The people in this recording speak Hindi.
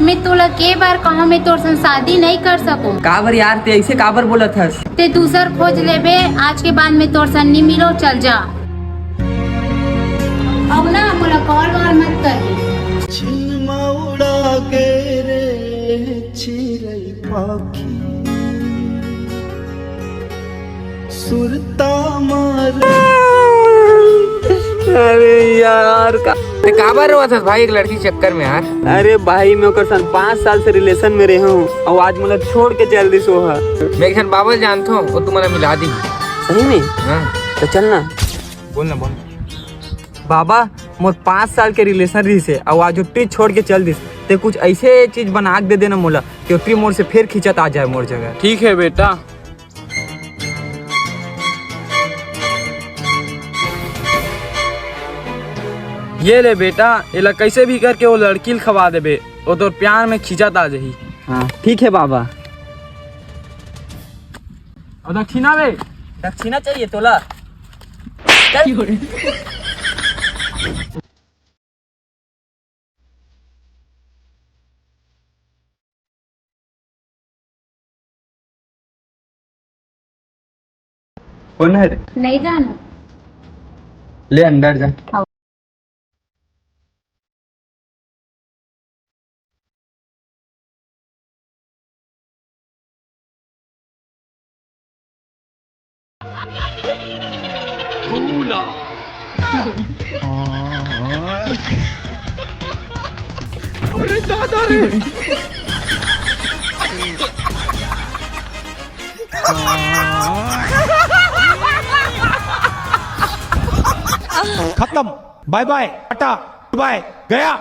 मैं तोला के बार कहा मैं तोर संग शादी नहीं कर सकूं। काबर यार ते ऐसे काबर बोलत हस? ते दूसर खोज लेबे, आज के बाद में तोर संग नहीं मिलो, चल जा। अब ना मोला कॉल वॉल मत कर। छिलमौड़ा के रे चिरई पाखी सुरता मारे। अरे यार काबर हुआ था भाई एक लड़की चक्कर में यार? अरे भाई मैं ओकर संग 5 साल से रिलेशन में रहे हूँ और आज मतलब छोड़ के चल दी सो है। मैं एक बाबल जानता हूँ, वो तुम्हारा मिला दी। सही में? हाँ तो चलना। बोल ना बोल। बाबा मोर 5 साल के रिलेशन रही से और आज उट्टी छोड़ के चल दिस, ते कुछ ऐसे चीज बना के दे देना मोला कि उट्टी मोर से फिर खिंचत आ जाए मोर जगह। ठीक है बेटा। ये ले बेटा, इला कैसे भी करके वो लड़की खवा देबे, वो तो प्यार में खिंचत आ जाही। हाँ ठीक है बाबा। और दक्षिणा बे, दक्षिणा चाहिए तोला? चल। कौन है? नहीं जाना। ले अंदर जा। अरे दादा रे। खत्म, बाय बाय, टाटा बाय, गया।